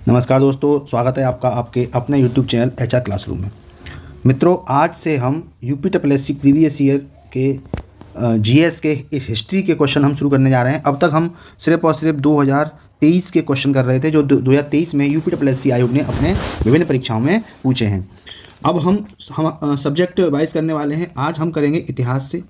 नमस्कार दोस्तों, स्वागत है आपका आपके अपने YouTube चैनल HR क्लासरूम में। मित्रों, आज से हम UPSSC प्रीवियस ईयर के GS के इस हिस्ट्री के क्वेश्चन हम शुरू करने जा रहे हैं। अब तक हम सिर्फ और सिर्फ 2023 के क्वेश्चन कर रहे थे जो 2023 में UPSSC आयोग ने अपने विभिन्न परीक्षाओं में पूछे हैं। अब हम सब्जेक्ट वाइज करने वाले हैं। आज हम करेंगे इतिहास से।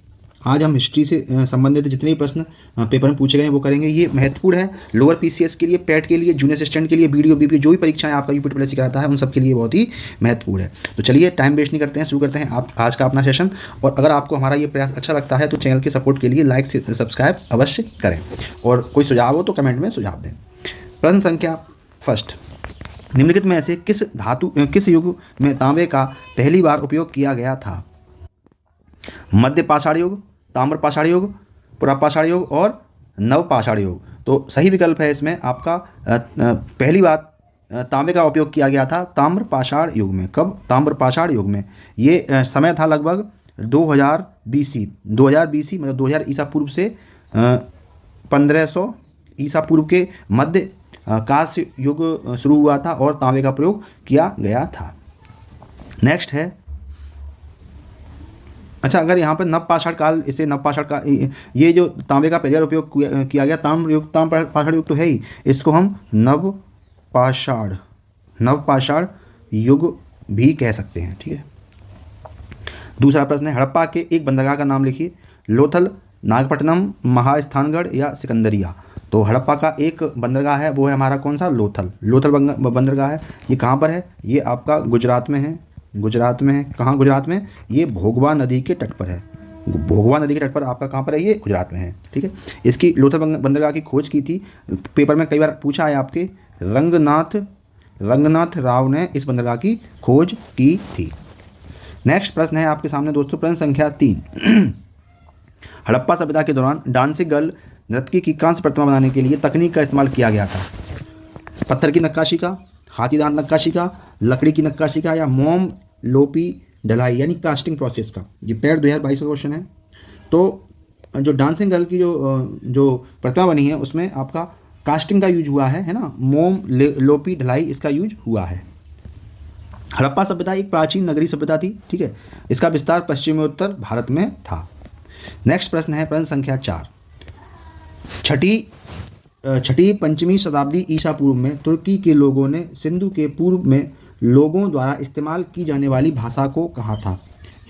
आज हम हिस्ट्री से संबंधित जितने भी प्रश्न पेपर में पूछे गए हैं वो करेंगे। ये महत्वपूर्ण है लोअर PCS के लिए, पैट के लिए, जूनियर असिस्टेंट के लिए, BDO BPO जो भी परीक्षाएं आपका UPSSC कराता है उन सब के लिए बहुत ही महत्वपूर्ण है। तो चलिए टाइम वेस्ट नहीं करते हैं, शुरू करते हैं आप आज का अपना सेशन। और अगर आपको हमारा ये प्रयास अच्छा लगता है तो चैनल के सपोर्ट के लिए लाइक से सब्सक्राइब अवश्य करें और कोई सुझाव हो तो कमेंट में सुझाव दें। प्रश्न संख्या फर्स्ट, निम्नलिखित में से किस युग में तांबे का पहली बार उपयोग किया गया था? मध्य पाषाण युग, ताम्र पाषाण युग, पुरापाषाण युग और नवपाषाण युग। तो सही विकल्प है इसमें आपका पहली बार तांबे का उपयोग किया गया था ताम्र पाषाण युग में। कब? ताम्र पाषाण युग में। ये समय था लगभग 2000 BC मतलब 2000 ईसा पूर्व से 1500 ईसा पूर्व के मध्य कांस्य युग शुरू हुआ था और तांबे का प्रयोग किया गया था। नेक्स्ट है, अच्छा, अगर यहाँ पर नवपाषाण काल, इसे नवपाषाण का ये जो तांबे का पहले उपयोग किया गया ताम्र पाषाण युग तो है ही, इसको हम नवपाषाण युग भी कह सकते हैं। ठीक है। दूसरा प्रश्न है, हड़प्पा के एक बंदरगाह का नाम लिखिए। लोथल, नागपट्टनम, महास्थानगढ़ या सिकंदरिया। तो हड़प्पा का एक बंदरगाह है, वो है हमारा कौन सा? लोथल बंदरगाह है। ये कहाँ पर है? ये आपका गुजरात में है। कहाँ गुजरात में? ये भोगवा नदी के तट पर है। भोगवा नदी के तट पर आपका कहाँ पर है? ये गुजरात में है। ठीक है। इसकी लोथल बंदरगाह की खोज की थी, पेपर में कई बार पूछा है आपके, रंगनाथ राव ने इस बंदरगाह की खोज की थी। नेक्स्ट प्रश्न है आपके सामने दोस्तों, प्रश्न संख्या 3। हड़प्पा सभ्यता के दौरान डांसिंग गर्ल नर्तकी की कांस्य प्रतिमा बनाने के लिए तकनीक का इस्तेमाल किया गया था। पत्थर की नक्काशी का, हाथी दांत नक्काशी का, लकड़ी की नक्काशी का या मोम लोपी ढलाई यानी कास्टिंग प्रोसेस का। ये पैड 2022 का क्वेश्चन है। तो जो डांसिंग गर्ल की जो प्रतिमा बनी है उसमें आपका कास्टिंग का यूज हुआ है ना, मोम लोपी ढलाई इसका यूज हुआ है। हड़प्पा सभ्यता एक प्राचीन नगरीय सभ्यता थी। ठीक है। इसका विस्तार पश्चिमोत्तर भारत में था। नेक्स्ट प्रश्न है प्रश्न संख्या 4। छठी पंचमी शताब्दी ईसा पूर्व में तुर्की के लोगों ने सिंधु के पूर्व में लोगों द्वारा इस्तेमाल की जाने वाली भाषा को कहा था?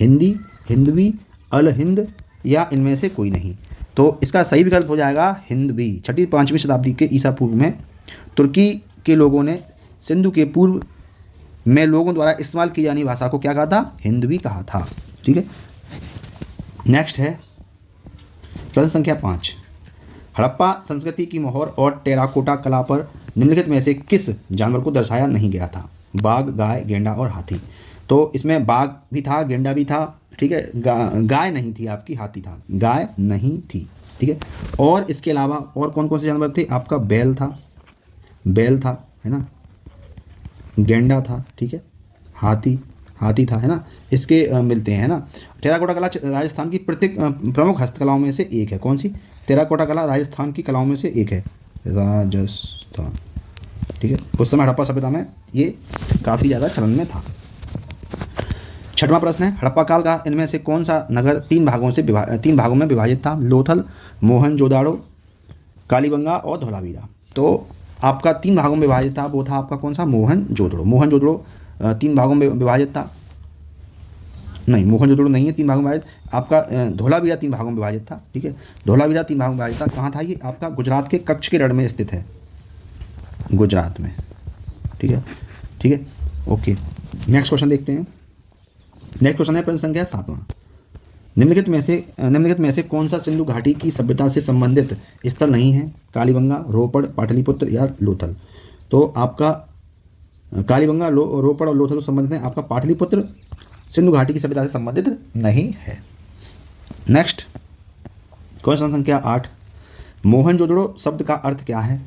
हिंदी, हिंदवी, अल हिंद या इनमें से कोई नहीं। तो इसका सही विकल्प हो जाएगा हिंदवी। छठी पाँचवीं शताब्दी के ईसा पूर्व में तुर्की के लोगों ने सिंधु के पूर्व में लोगों द्वारा इस्तेमाल की जाने भाषा को क्या कहा था? हिंदवी कहा था। ठीक है। नेक्स्ट है प्रश्न संख्या 5। हड़प्पा संस्कृति की मोहर और टेराकोटा कला पर निम्नलिखित में से किस जानवर को दर्शाया नहीं गया था? बाघ, गाय, गेंडा और हाथी। तो इसमें बाघ भी था, गेंडा भी था। ठीक है। गाय नहीं थी आपकी, हाथी था, गाय नहीं थी। ठीक है। और इसके अलावा और कौन कौन से जानवर थे? आपका बैल था है ना, गेंडा था। ठीक है। हाथी था है ना। इसके मिलते हैं है ना। टेराकोटा कला राजस्थान की प्रमुख हस्तकलाओं में से एक है। कौन सी? टेराकोटा कला राजस्थान की कलाओं में से एक है, राजस्थान। ठीक है। उस समय हड़प्पा सभ्यता में ये काफ़ी ज़्यादा चलन में था। छठवां प्रश्न है, हड़प्पा काल का इनमें से कौन सा नगर तीन भागों में विभाजित था? लोथल, मोहनजोदाड़ो, कालीबंगा और धोलावीरा। तो आपका 3 भागों में विभाजित था, वो था आपका कौन सा? मोहनजोदड़ो 3 भागों में विभाजित था। नहीं, मोहनजोदड़ो नहीं है 3 भागों में विभाजित। आपका धोलावीरा 3 भागों में विभाजित था। ठीक है। धोलावीरा 3 भागों में विभाजित था। कहाँ था ये? आपका गुजरात के कच्छ के रण में स्थित है, गुजरात में। ठीक है। ओके। नेक्स्ट क्वेश्चन देखते हैं। नेक्स्ट क्वेश्चन है प्रश्न संख्या 7वां। निम्नलिखित में से कौन सा सिंधु घाटी की सभ्यता से संबंधित स्थल नहीं है? कालीबंगा, रोपड़, पाटलिपुत्र या लोथल। तो आपका कालीबंगा, रोपड़ और लोथल संबंधित है। आपका पाटलिपुत्र सिंधु घाटी की सभ्यता से संबंधित नहीं है। नेक्स्ट क्वेश्चन संख्या 8। मोहनजोदड़ो शब्द का अर्थ क्या है?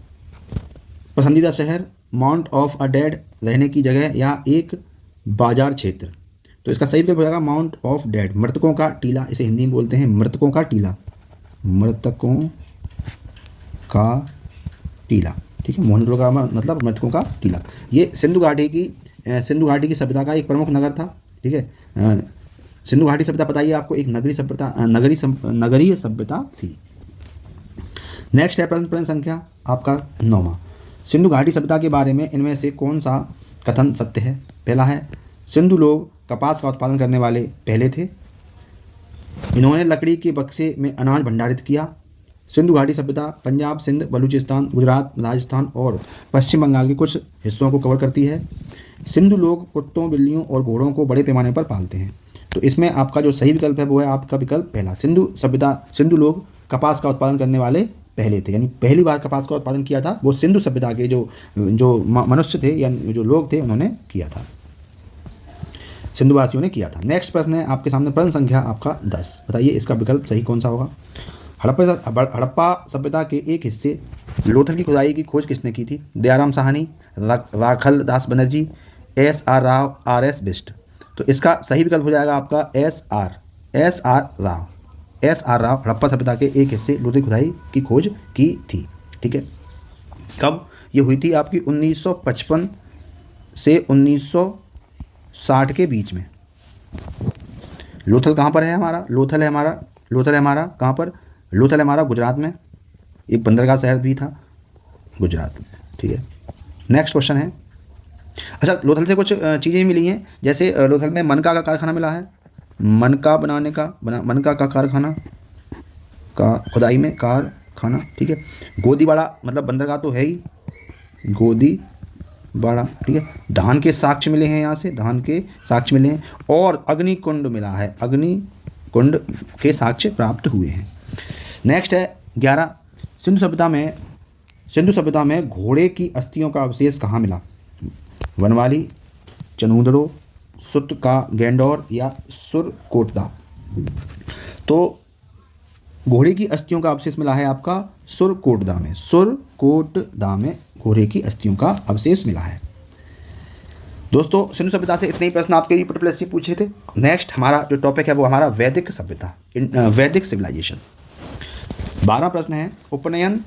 पसंदीदा शहर, माउंट ऑफ अ डेड, रहने की जगह या एक बाजार क्षेत्र। तो इसका सही विकल्प हो जाएगा माउंट ऑफ डेड, मृतकों का टीला। इसे हिंदी में बोलते हैं मृतकों का टीला। ठीक ठीक है, मोहनजोदड़ो का मतलब मृतकों का टीला। ये सिंधु घाटी की सभ्यता का एक प्रमुख नगर था। ठीक है, सिंधु घाटी सभ्यता बताइए आपको एक नगरीय सभ्यता थी। नेक्स्ट है प्रश्न संख्या आपका 9वां। सिंधु घाटी सभ्यता के बारे में इनमें से कौन सा कथन सत्य है? पहला है सिंधु लोग कपास का उत्पादन करने वाले पहले थे। इन्होंने लकड़ी के बक्से में अनाज भंडारित किया। सिंधु घाटी सभ्यता पंजाब, सिंध, बलूचिस्तान, गुजरात, राजस्थान और पश्चिम बंगाल के कुछ हिस्सों को कवर करती है। सिंधु लोग कुत्तों, बिल्लियों और घोड़ों को बड़े पैमाने पर पालते हैं। तो इसमें आपका जो सही विकल्प है वो है आपका विकल्प पहला। सिंधु लोग कपास का उत्पादन करने वाले पहले थे, यानी पहली बार कपास का उत्पादन किया था वो सिंधु सभ्यता के जो मनुष्य थे या जो लोग थे उन्होंने किया था, सिंधुवासियों ने किया था। नेक्स्ट प्रश्न है आपके सामने प्रश्न संख्या आपका 10। बताइए इसका विकल्प सही कौन सा होगा? हड़प्पा सभ्यता के एक हिस्से लोथल की खुदाई की खोज किसने की थी? दयाराम साहनी, राखल दास बनर्जी, SR राव, RS बिष्ट। तो इसका सही विकल्प हो जाएगा आपका SR राव। SR राव हड़प्पा सभ्यता के एक हिस्से लोथल खुदाई की खोज की थी। ठीक है, कब ये हुई थी? आपकी 1955 से 1960 के बीच में। लोथल कहाँ पर है हमारा? लोथल है हमारा कहाँ पर? लोथल है हमारा गुजरात में, एक बंदरगाह शहर भी था गुजरात में। ठीक है, नेक्स्ट क्वेश्चन है। अच्छा, लोथल से कुछ चीज़ें मिली हैं, जैसे लोथल में मनका का कारखाना मिला है, मनका का कारखाना का खुदाई में कारखाना। ठीक है, गोदीबाड़ा मतलब बंदरगाह तो है ही, गोदीबाड़ा। ठीक है, धान के साक्ष्य मिले हैं, यहाँ से धान के साक्ष्य मिले हैं, और अग्निकुंड मिला है, अग्निकुंड के साक्ष्य प्राप्त हुए हैं। नेक्स्ट है 11। सिंधु सभ्यता में घोड़े की अस्थियों का अवशेष कहाँ मिला? वनवाली, चनूदड़ो, सुत का गेंडौर या सुरकोटदा। तो घोड़े की अस्थियों का अवशेष मिला है आपका सुरकोटदा में घोड़े की अस्थियों का अवशेष मिला है। दोस्तों, सिंधु सभ्यता से इतने ही प्रश्न आपके प्लस पूछे थे। नेक्स्ट हमारा जो टॉपिक है वो हमारा वैदिक सभ्यता, वैदिक सिविलाइजेशन। 12 प्रश्न है। उपनयन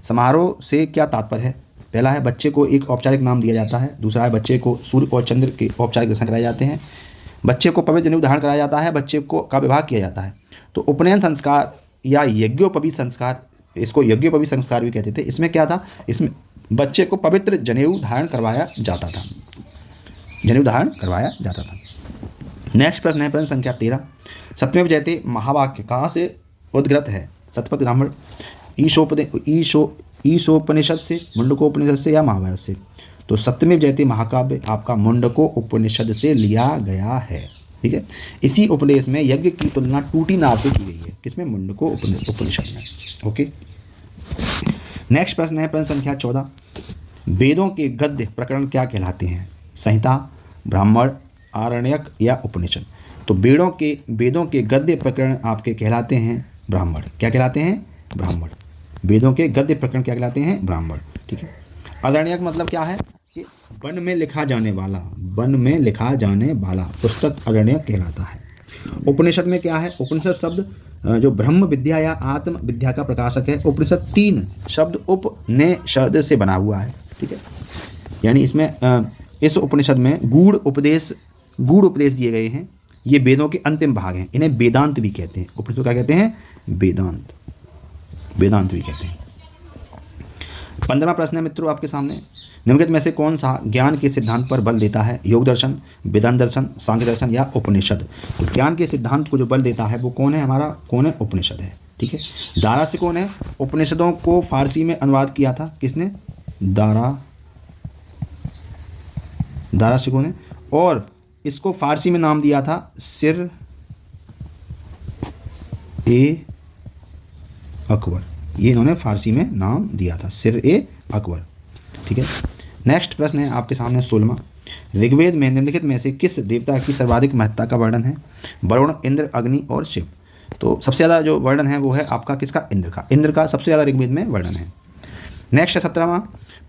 समारोह से क्या तात्पर्य है? पहला है बच्चे को एक औपचारिक नाम दिया जाता है। दूसरा है बच्चे को सूर्य और चंद्र के औपचारिक दर्शन कराए जाते हैं। बच्चे को पवित्र जनेऊ धारण कराया जाता है। बच्चे का विवाह किया जाता है। तो उपनयन संस्कार या यज्ञोपवीत संस्कार, इसको यज्ञोपवीत संस्कार भी कहते थे। इसमें क्या था? इसमें बच्चे को पवित्र जनेऊ धारण करवाया जाता था, नेक्स्ट प्रश्न है प्रश्न संख्या 13। सत्यमेव जयते महावाक्य कहाँ से उद्गत है? शतपथ ब्राह्मण, ईशोपनिषद से, मुंडकोपनिषद से या महाभारत से? तो सत्यमेव जयते महाकाव्य आपका मुंडको उपनिषद से लिया गया है। ठीक है, इसी उपदेश में यज्ञ की तुलना टूटी नाव से की गई है। किसमें? मुंडको उपनिषद में। ओके, नेक्स्ट प्रश्न है प्रश्न संख्या 14। वेदों के गद्य प्रकरण क्या कहलाते हैं? संहिता, ब्राह्मण, आरण्यक या उपनिषद? तो वेदों के गद्य प्रकरण आपके कहलाते हैं ब्राह्मण। क्या कहलाते हैं? ब्राह्मण। वेदों के गद्य प्रकरण क्या कहलाते हैं? ब्राह्मण। ठीक है, आरण्यक मतलब क्या है? कि वन में लिखा जाने वाला पुस्तक आरण्यक कहलाता है। उपनिषद में क्या है? उपनिषद शब्द जो ब्रह्म विद्या या आत्म विद्या का प्रकाशक है। उपनिषद 3 शब्द उपनिषद से बना हुआ है। ठीक है, यानी इसमें इस उपनिषद में गूढ़ उपदेश दिए गए हैं। ये वेदों के अंतिम भाग हैं। इन्हें वेदांत भी कहते हैं। उपनिषद क्या कहते हैं? वेदांत भी कहते हैं। 15वां प्रश्न है मित्रों आपके सामने। निम्नलिखित में से कौन सा ज्ञान के सिद्धांत पर बल देता है? योग दर्शन, वेदांत दर्शन, सांख्य दर्शन या उपनिषद? तो ज्ञान के सिद्धांत को जो बल देता है वो कौन है? हमारा कौन है? उपनिषद है। ठीक है, दारा से कौन है? उपनिषदों को फारसी में अनुवाद किया था किसने? दारा से कौन है? और इसको फारसी में नाम दिया था सिर ए अकबर। ये इन्होंने फारसी में नाम दिया था सिर ए अकबर। ठीक है, नेक्स्ट प्रश्न है आपके सामने 16वां। ऋग्वेद में निम्नलिखित में से किस देवता की सर्वाधिक महत्ता का वर्णन है? वरुण, इंद्र, अग्नि और शिव। तो सबसे ज़्यादा जो वर्णन है वो है आपका किसका? इंद्र का सबसे ज़्यादा ऋग्वेद में वर्णन है। नेक्स्ट है 17वां।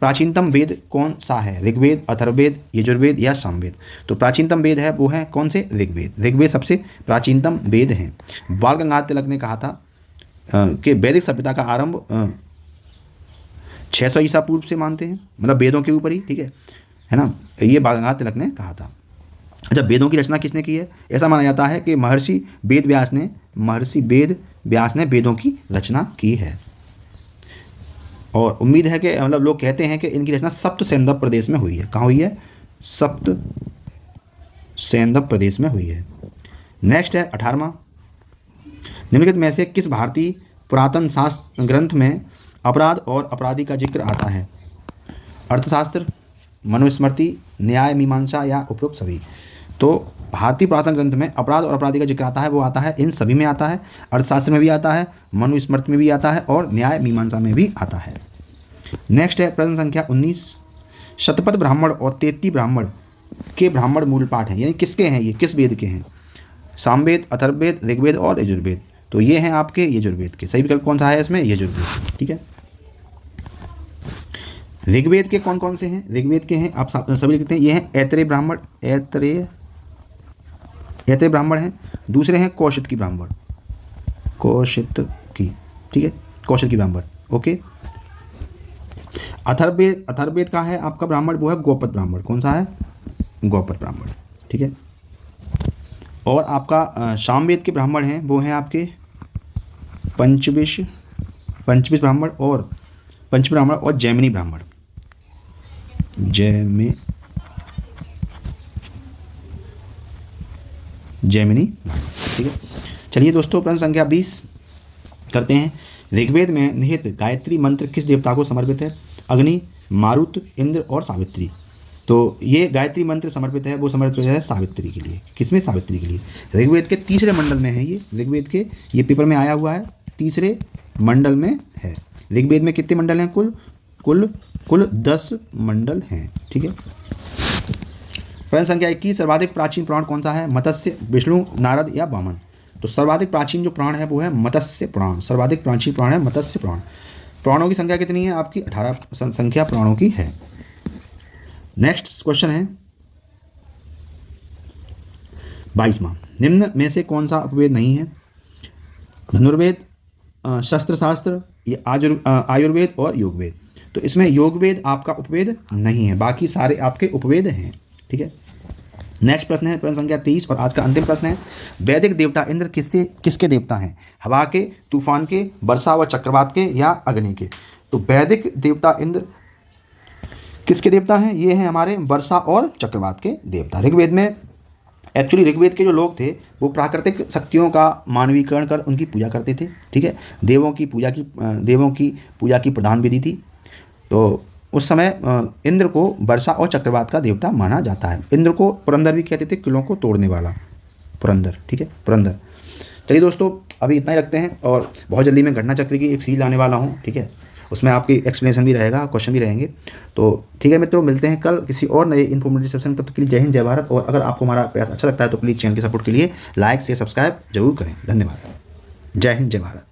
प्राचीनतम वेद कौन सा है? ऋग्वेद, अथर्ववेद, यजुर्वेद या सामवेद? तो प्राचीनतम वेद है वो है कौन से? ऋग्वेद सबसे प्राचीनतम वेद है। बाल गंगाधर तिलक ने कहा था कि वैदिक सभ्यता का आरंभ 600 ईसा पूर्व से मानते हैं, मतलब वेदों के ऊपर ही, ठीक है ना, ये बालगंगाधर तिलक ने कहा था। अच्छा, वेदों की रचना किसने की है? ऐसा माना जाता है कि महर्षि वेद व्यास ने वेदों की रचना की है। और उम्मीद है कि मतलब लोग कहते हैं कि इनकी रचना सप्त सैंधव प्रदेश में हुई है। कहाँ हुई है? सप्त सैंधव प्रदेश में हुई है। नेक्स्ट है 18वां, निम्नलिखित में से किस भारतीय पुरातन शास्त्र ग्रंथ में अपराध और अपराधी का जिक्र आता है? अर्थशास्त्र, मनुस्मृति, न्याय मीमांसा या उपरोक्त सभी? तो भारतीय पुरातन ग्रंथ में अपराध और अपराधी का जिक्र आता है, वो आता है इन सभी में आता है। अर्थशास्त्र में भी आता है, मनुस्मृति में भी आता है और न्याय मीमांसा में भी आता है। नेक्स्ट है प्रश्न संख्या 19, शतपथ ब्राह्मण और 33 ब्राह्मण के ब्राह्मण मूल पाठ हैं, यानी किसके हैं? ये किस वेद के हैं? सामवेद, अथर्ववेद, ऋग्वेद और यजुर्वेद। तो ये हैं आपके यजुर्वेद के। सही विकल्प कौन सा है इसमें? यजुर्वेद, ठीक है। ऋग्वेद के कौन कौन से हैं? ऋग्वेद के हैं आप सभी लिखते हैं, ये हैं ऐतरेय ब्राह्मण, ऐतरेय ब्राह्मण हैं। दूसरे हैं कौशितकी ब्राह्मण, कौशितकी, ठीक है, कौशितकी ब्राह्मण, ओके। अथर्ववेद का है आपका ब्राह्मण, वो है गोपद ब्राह्मण। कौन सा है? गोपद ब्राह्मण, ठीक है। और आपका सामवेद के ब्राह्मण हैं, वो हैं आपके पंचविश ब्राह्मण और जैमिनी ब्राह्मण, जैमिनी ब्राह्मण, ठीक है। चलिए दोस्तों, प्रश्न संख्या 20 करते हैं। ऋग्वेद में निहित गायत्री मंत्र किस देवता को समर्पित है? अग्नि, मारुत, इंद्र और सावित्री। तो ये गायत्री मंत्र समर्पित है, वो समर्पित है सावित्री के लिए। किसमें? सावित्री के लिए। ऋग्वेद के तीसरे मंडल में है ये। ऋग्वेद के, ये पेपर में आया हुआ है, तीसरे मंडल में है। ऋग्वेद में कितने मंडल हैं? कुल 10 मंडल हैं, ठीक है। प्रश्न संख्या 21, सर्वाधिक प्राचीन पुराण कौन सा है? मत्स्य, विष्णु, नारद या वामन? तो सर्वाधिक प्राचीन जो पुराण है वो है मत्स्य पुराण। सर्वाधिक प्राचीन पुराण है मत्स्य पुराण। पुराणों की संख्या कितनी है आपकी? 18 संख्या पुराणों की है। नेक्स्ट क्वेश्चन है 22वां, निम्न में से कौन सा उपवेद नहीं है? धनुर्वेद, शस्त्रशास्त्र, आयुर्वेद और योगवेद। तो इसमें योगवेद आपका उपवेद नहीं है, बाकी सारे आपके उपवेद हैं, ठीक है। नेक्स्ट प्रश्न है प्रश्न संख्या 23 और आज का अंतिम प्रश्न है, वैदिक देवता इंद्र किसके देवता हैं? हवा के, तूफान के, वर्षा व चक्रवात के या अग्नि के? तो वैदिक देवता इंद्र किसके देवता हैं? ये हैं हमारे वर्षा और चक्रवात के देवता। ऋग्वेद में एक्चुअली ऋग्वेद के जो लोग थे वो प्राकृतिक शक्तियों का मानवीकरण कर उनकी पूजा करते थे, ठीक है। देवों की पूजा की प्रधान विधि थी। तो उस समय इंद्र को वर्षा और चक्रवात का देवता माना जाता है। इंद्र को पुरंदर भी कहते थे, किलों को तोड़ने वाला, पुरंदर, ठीक है, पुरंदर। चलिए दोस्तों, अभी इतना ही रखते हैं और बहुत जल्दी मैं घटना चक्र की एक सीरीज लाने वाला हूँ, ठीक है। उसमें आपकी एक्सप्लेनेशन भी रहेगा, क्वेश्चन भी रहेंगे। तो ठीक है मित्रों, मिलते हैं कल किसी और नए इन्फॉर्मेटिव सेशन। तब तक के लिए जय हिंद, जय भारत। और अगर आपको हमारा प्रयास अच्छा लगता है तो प्लीज़ चैनल के सपोर्ट के लिए लाइक से सब्सक्राइब जरूर करें। धन्यवाद। जय हिंद, जय भारत।